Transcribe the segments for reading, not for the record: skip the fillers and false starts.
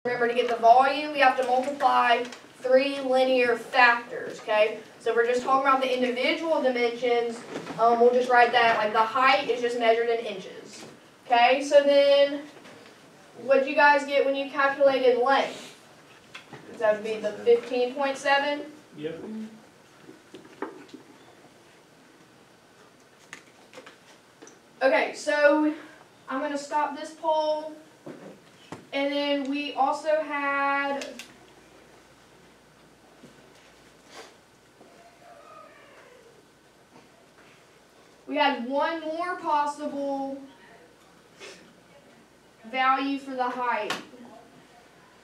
Remember, to get the volume, we have to multiply 3 linear factors, okay? So we're just talking about the individual dimensions. We'll just write that, like the height is just measured in inches. Okay, so then what did you guys get when you calculated length? That would be the 15.7? Yep. Okay, so I'm going to stop this poll. And then we also had one more possible value for the height.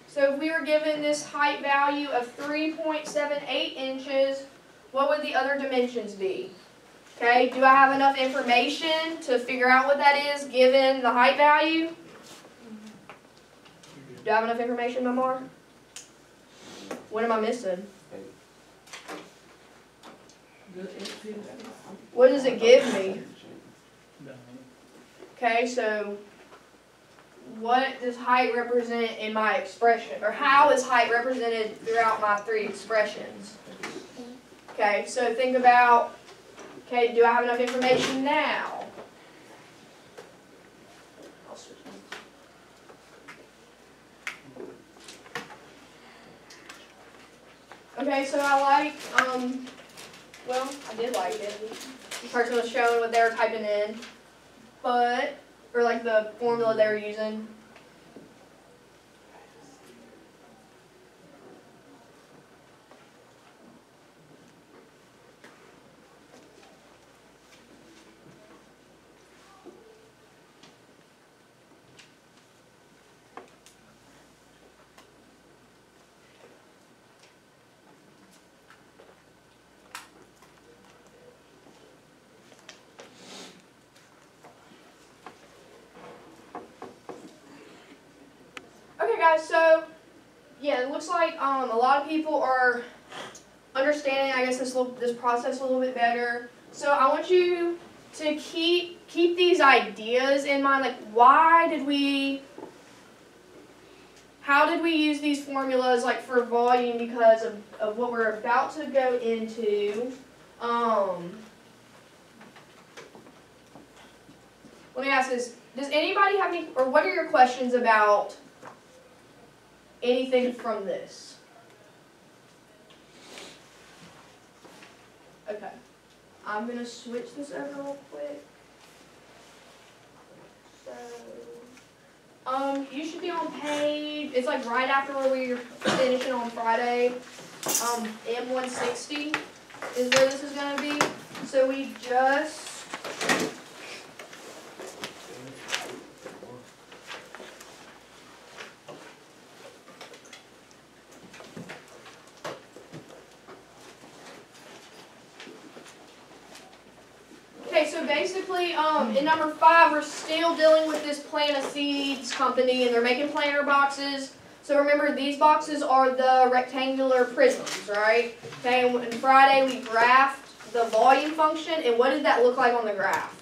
So if we were given this height value of 3.78 inches, what would the other dimensions be? Okay, do I have enough information to figure out what that is given the height value? Do I have enough information, Mamar? What am I missing? What does it give me? Okay, so what does height represent in my expression? Or how is height represented throughout my 3 expressions? Okay, so think about, okay, do I have enough information now? Okay, so I like, well, I did like it. The person was showing what they were typing in, but, or like the formula they were using. Okay guys, so yeah, it looks like a lot of people are understanding, I guess, this process a little bit better. So I want you to keep these ideas in mind, like how did we use these formulas like for volume because of what we're about to go into. Let me ask this, does anybody have any, or what are your questions about anything from this? Okay. I'm going to switch this over real quick. So, you should be on page, it's like right after where we're finishing on Friday. M160 is where this is going to be. So we just so basically, in number 5, we're still dealing with this Plant of Seeds company, and they're making planter boxes. So remember, these boxes are the rectangular prisms, right? Okay, and Friday we graphed the volume function, and what did that look like on the graph?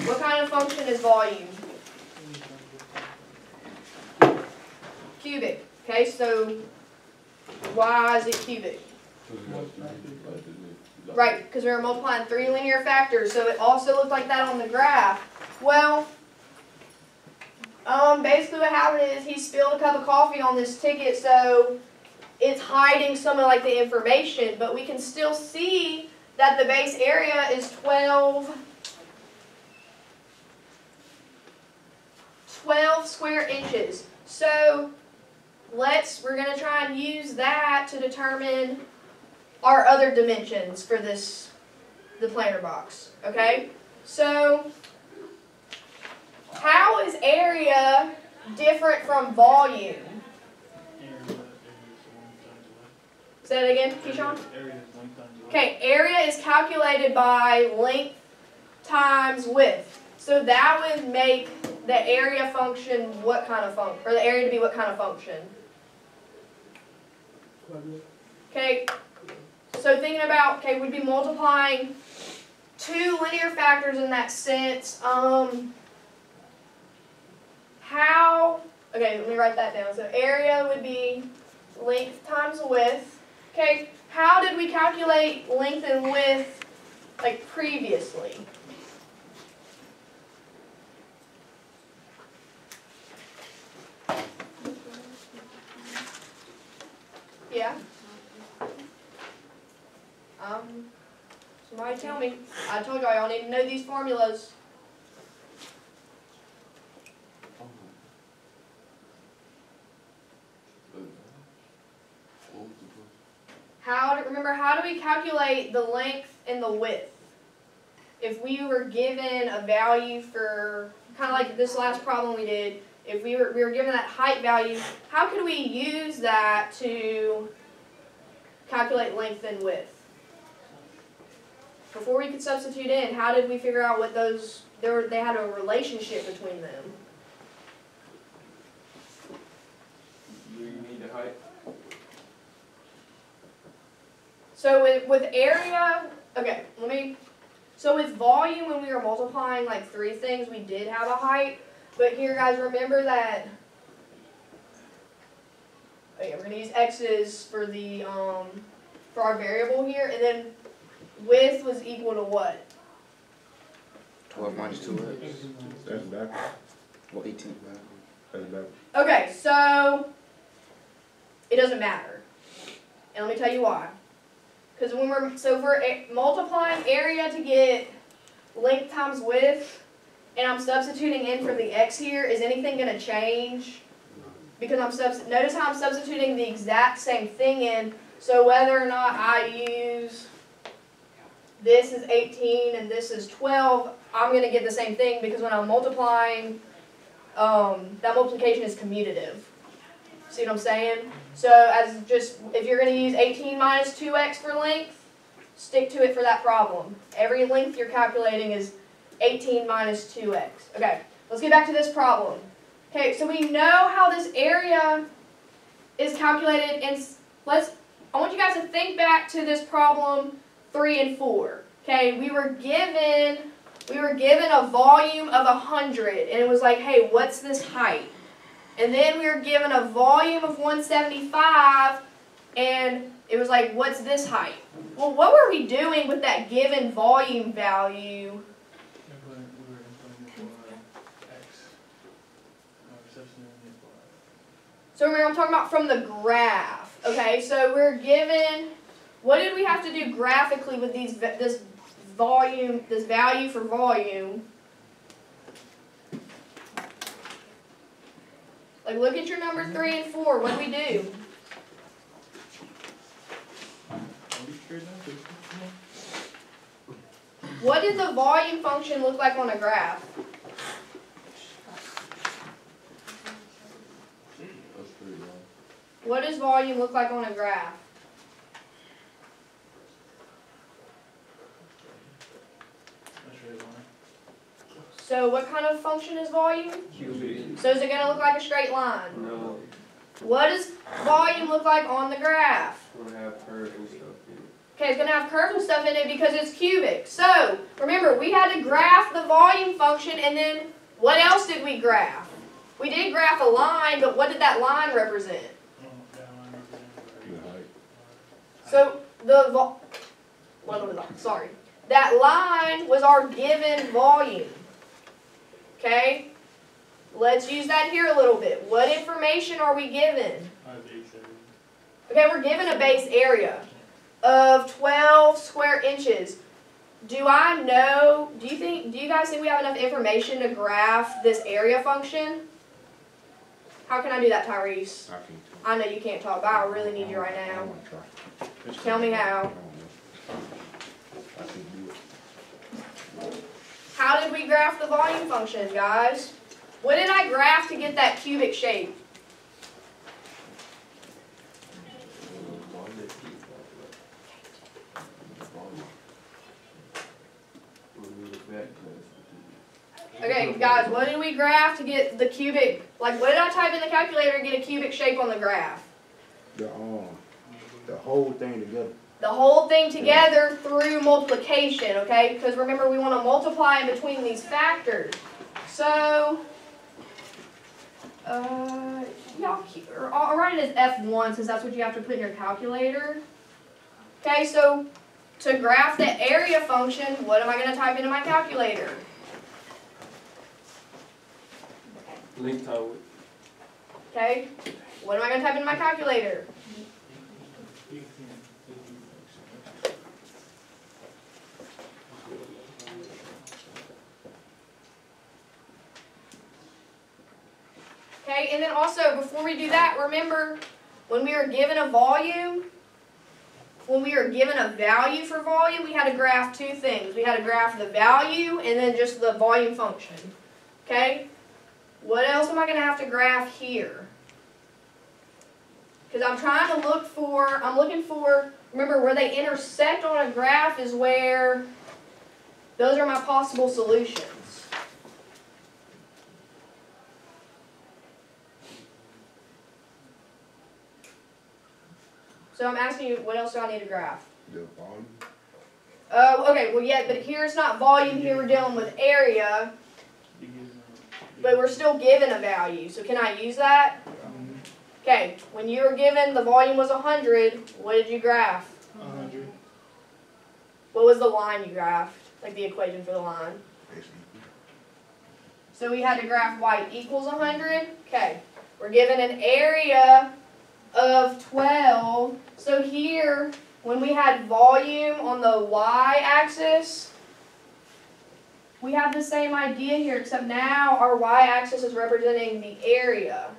What kind of function is volume? Cubic. Okay, so why is it cubic? Right, because we were multiplying 3 linear factors, so it also looked like that on the graph. Well, basically what happened is he spilled a cup of coffee on this ticket, so it's hiding some of like the information, but we can still see that the base area is 12 square inches. So we're going to try and use that to determine our other dimensions for the planter box, okay? So, how is area different from volume? Say that again, Keyshawn? Okay, area is calculated by length times width. So that would make the area function what kind of function, or the area to be what kind of function? Okay. So thinking about, okay, we'd be multiplying 2 linear factors in that sense. Okay, let me write that down. So area would be length times width. Okay, how did we calculate length and width like previously? Yeah? Somebody tell me. I told y'all need to know these formulas. Remember, how do we calculate the length and the width? If we were given a value for, kind of like this last problem we did, if we were given that height value, how could we use that to calculate length and width? Before we could substitute in, how did we figure out what those, they had a relationship between them? Do you need the height? So with area, okay, so with volume, when we were multiplying like three things, we did have a height. But here, guys, remember that, okay, we're going to use x's for the, for our variable here, and then width was equal to what? 12 minus 2x. That's backwards. Well, 18. That's backwards. Okay, so it doesn't matter. And let me tell you why. Because if we're multiplying area to get length times width, and I'm substituting in for the x here, is anything going to change? Because notice how I'm substituting the exact same thing in, so whether or not I use this is 18 and this is 12, I'm going to get the same thing because when I'm multiplying, that multiplication is commutative. See what I'm saying? So if you're going to use 18 minus 2x for length, stick to it for that problem. Every length you're calculating is 18 minus 2x. Okay, let's get back to this problem. Okay, so we know how this area is calculated, and I want you guys to think back to this problem 3 and 4. Okay, we were given a volume of 100, and it was like, hey, what's this height? And then we were given a volume of 175, and it was like, what's this height? Well, what were we doing with that given volume value? We were inputting x. So remember, I'm talking about from the graph. Okay, so we're given, what did we have to do graphically with this value for volume? Like, look at your number 3 and 4. What do we do? What did the volume function look like on a graph? What does volume look like on a graph? So what kind of function is volume? Cubic. So is it going to look like a straight line? No. What does volume look like on the graph? We're gonna have curves and stuff in it. Okay, it's going to have curves and stuff in it because it's cubic. So, remember, we had to graph the volume function, and then what else did we graph? We did graph a line, but what did that line represent? So, that line was our given volume. Okay? Let's use that here a little bit. What information are we given? Okay, we're given a base area of 12 square inches. Do you guys think we have enough information to graph this area function? How can I do that, Tyrese? I know you can't talk, but I really need you right now. Tell me how. How did we graph the volume function, guys? What did I graph to get that cubic shape? Okay, guys, what did we graph to get the cubic? Like, what did I type in the calculator to get a cubic shape on the graph? The whole thing together. The whole thing together through multiplication, okay? Because remember, we want to multiply in between these factors. So, I'll write it as F1 since that's what you have to put in your calculator. Okay, so to graph the area function, what am I going to type into my calculator? Length time width. Okay, what am I going to type into my calculator? Okay, and then also, before we do that, remember, when we are given a volume, when we are given a value for volume, we had to graph two things. We had to graph the value and then just the volume function. Okay? What else am I going to have to graph here? Because I'm trying to look for, remember, where they intersect on a graph is where, those are my possible solutions. So I'm asking you, what else do I need to graph? The volume. Okay, well, yeah, but here it's not volume, here we're dealing with area, but we're still given a value. So can I use that? Okay, when you were given the volume was 100, what did you graph? 100. What was the line you graphed? Like the equation for the line? So we had to graph y equals 100. Okay, we're given an area of 12. So here, when we had volume on the y-axis, we have the same idea here, except now our y-axis is representing the area.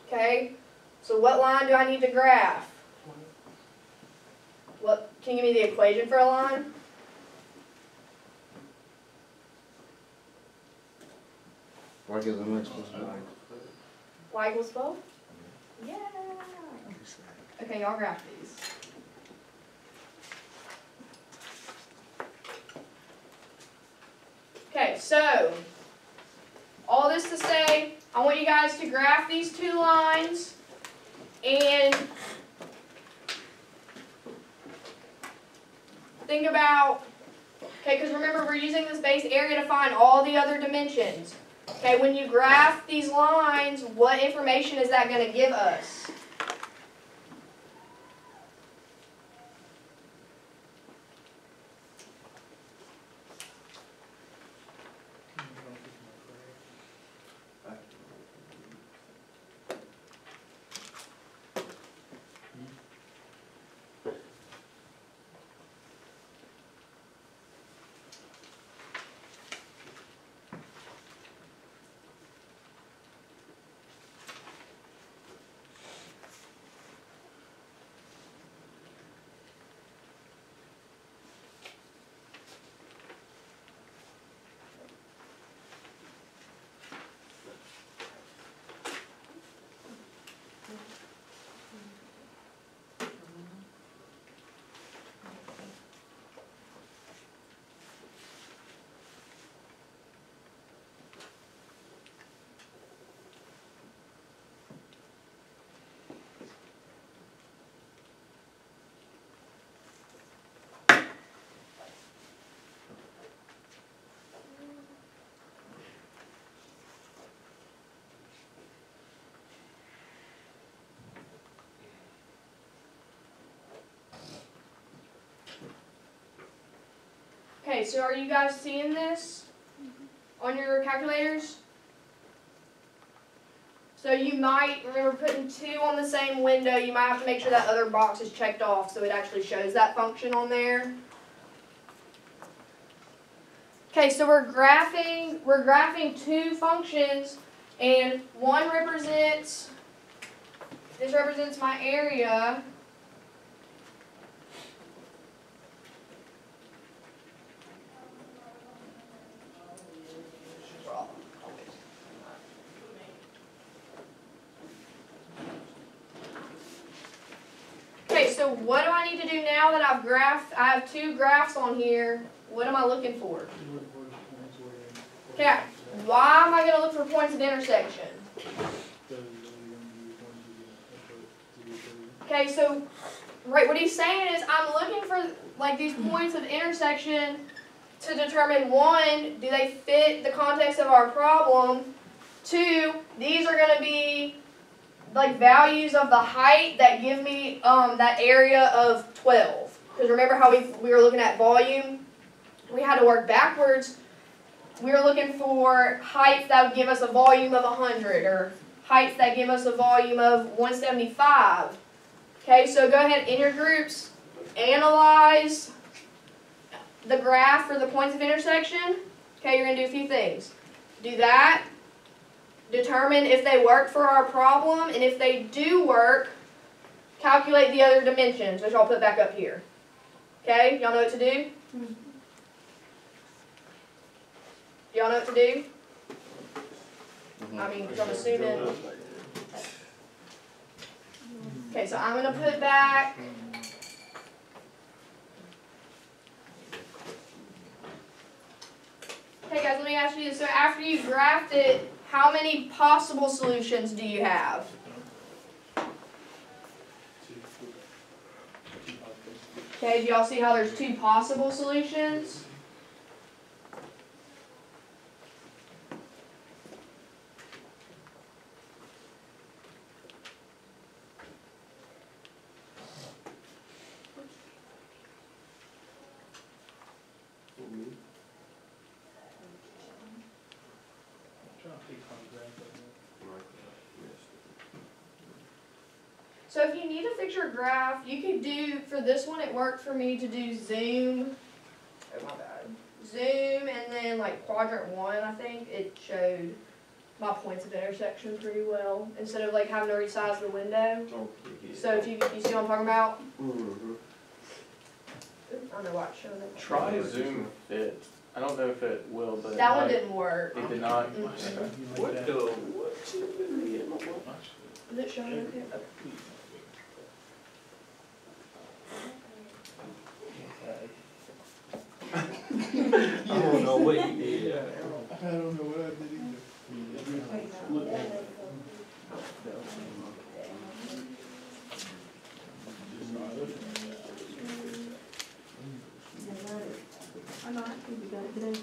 Okay? So what line do I need to graph? Can you give me the equation for a line? Y gives them x plus y. Y equals 12? Yeah. Okay, y'all graph these. Okay, so all this to say, I want you guys to graph these two lines and think about, okay, because remember we're using this base area to find all the other dimensions. Okay, when you graph these lines, what information is that going to give us? Okay, so are you guys seeing this on your calculators? So you might, remember putting 2 on the same window, you might have to make sure that other box is checked off so it actually shows that function on there. Okay, so we're graphing 2 functions, and one represents, this represents my area. Okay, so what do I need to do now that I've graphed, I have 2 graphs on here, what am I looking for? Okay, why am I going to look for points of intersection? Okay, so, right, what he's saying is I'm looking for, like, these points of intersection to determine, 1, do they fit the context of our problem? 2, these are going to be like values of the height that give me that area of 12. Because remember how we were looking at volume? We had to work backwards. We were looking for heights that would give us a volume of 100 or heights that give us a volume of 175. Okay, so go ahead in your groups, analyze the graph for the points of intersection. Okay, you're going to do a few things. Do that. Determine if they work for our problem, and if they do work, calculate the other dimensions, which I'll put back up here. Okay, y'all know what to do? Y'all know what to do? I mean, because I'm assuming. Okay, so I'm going to put back. Okay, guys, let me ask you this. So after you graphed it, how many possible solutions do you have? Okay, do y'all see how there's 2 possible solutions? So if you need to fix your graph, you could do, for this one it worked for me to do zoom, oh my bad, zoom and then like quadrant 1, I think, it showed my points of intersection pretty well, instead of like having to resize the window. So if you see what I'm talking about? I don't know why it's showing it. Try zoom fit. I don't know if it will, but That one didn't work. It did not. What the? What? Is it showing okay? I don't know what you did. I don't know what I did either. Look at it. I know, I think we got it today.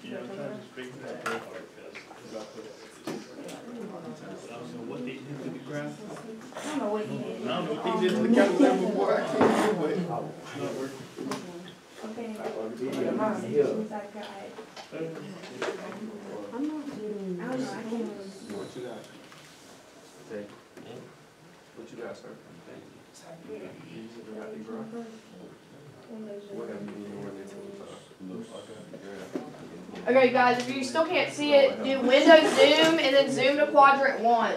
Yeah, I'm trying to figure that out I don't know what they did to the graph. I don't know what you did. I don't know what they did to the calculator before I can't do it. It's not working. Okay. I got it. I'm not doing, I don't know, I can't. What you got? What you got, sir? Okay, guys, if you still can't see it, do Windows Zoom and then zoom to quadrant 1.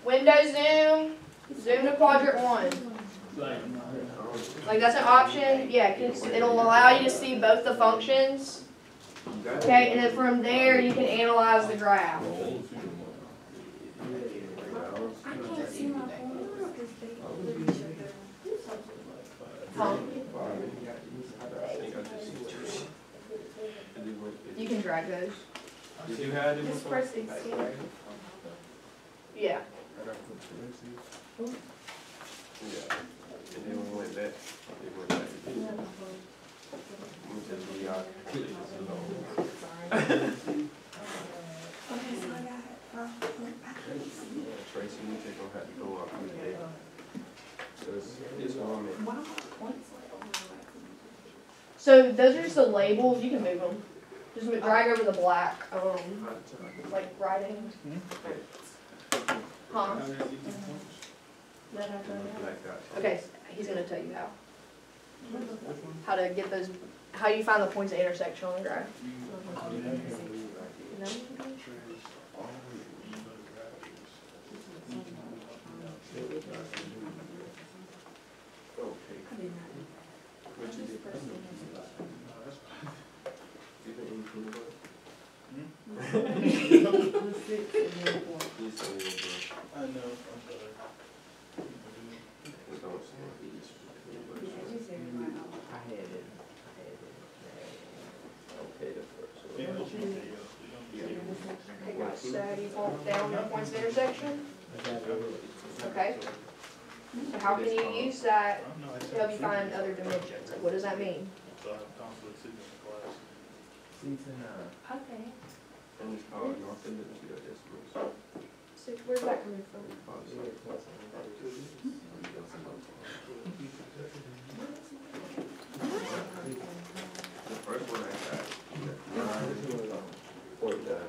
Windows Zoom, zoom to quadrant 1. Like that's an option, yeah, 'cause it'll allow you to see both the functions. Okay, and then from there you can analyze the graph. I can't see my phone. You can drag those. Did you have it? Just press escape. Yeah. Yeah. And then we went back. It went back. We just be out. Okay, so I got it. Tracy, you just gonna have to go up with it. So it's on it. Why points like So those are just the labels. You can move them. Just drag over the black, like writing. Huh? Okay, so he's gonna tell you how to get those, how you find the points of intersection on the graph. No? What you did? You didn't include it? I know, I'm sorry. Okay, guys, so you hold down your points of intersection. Okay. So how can you use that to help you find other dimensions? Like, what does that mean? So I have conflict signal in class. Okay. And it's called North End of the Decimals. So where's that coming from? The first one I got, 49.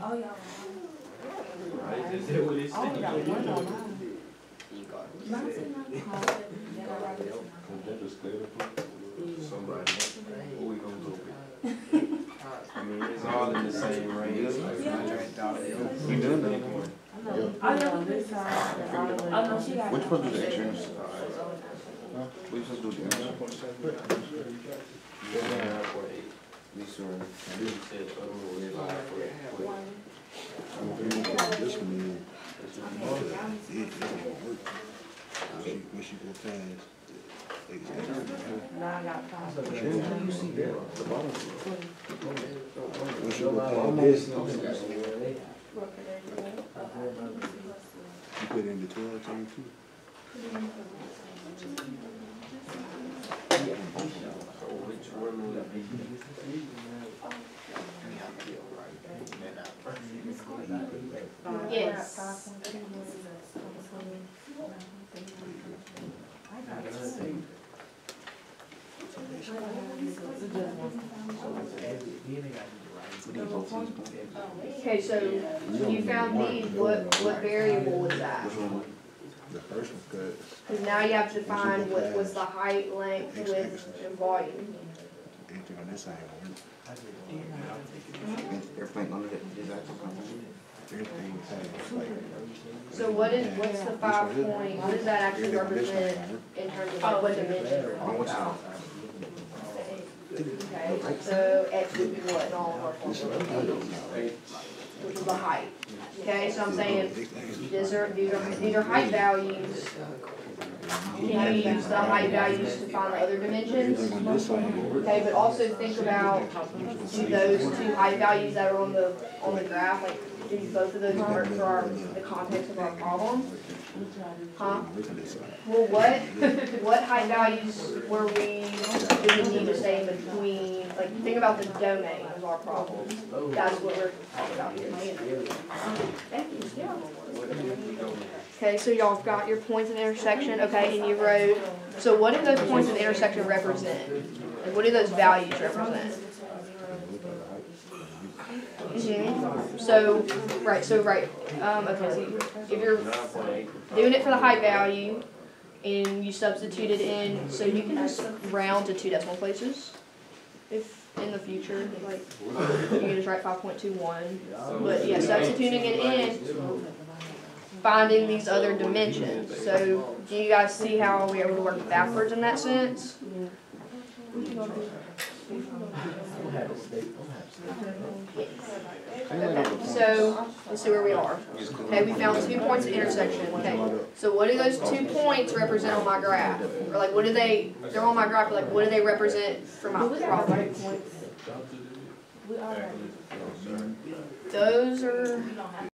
Oh, y'all. Right, is that what it Oh, said? we got one on mine. Mine's in my car. Then I write it Somebody, who we gonna go with? I mean, it's all in the same range. You doing that? I know this side. Oh, no, she got. Which supposed to do the insurance? What you supposed to do with the insurance? Be sure. You said other one was like for- This one is, it won't work. When she go past, Now I got five. You see that? The bottom. when she go past this, you put in the 12 chain too. So which one would be? Yes. Okay, so when you found these, what variable was that? The first one, cause Because now you have to find what was the height, length, width, and volume. anything on this side won't work. Everything under that is actually coming. Everything has like. So what's the 5 point, what does that actually represent in terms of like what dimension we're talking about? Okay, so X would be what in all of our formulas? Which is the height. Okay, so I'm saying these are height values. Can you use the height values to find the other dimensions? On this side won't work. Okay, but also think about, do those two height values that are on the graph, like, do both of those work for the context of our problem? Huh? Work on this side. Well, what height values do we need to stay in between, like, think about the domain of our problem. That's what we're talking about here. Okay, so y'all got your points of intersection, okay, and you wrote, so what do those points of intersection represent? Like, what do those values represent? So, okay, so if you're doing it for the height value, and you substitute it in, so you can just round to 2 decimal places, if in the future, like, you can just write 5.21, but yeah, substituting it in, finding these other dimensions. So, do you guys see how we're able to work backwards in that sense? So, let's see where we are. Okay, we found 2 points of intersection. Okay, so what do those 2 points represent on my graph? Or like, what do they're on my graph, but like, what do they represent for my problem? Those are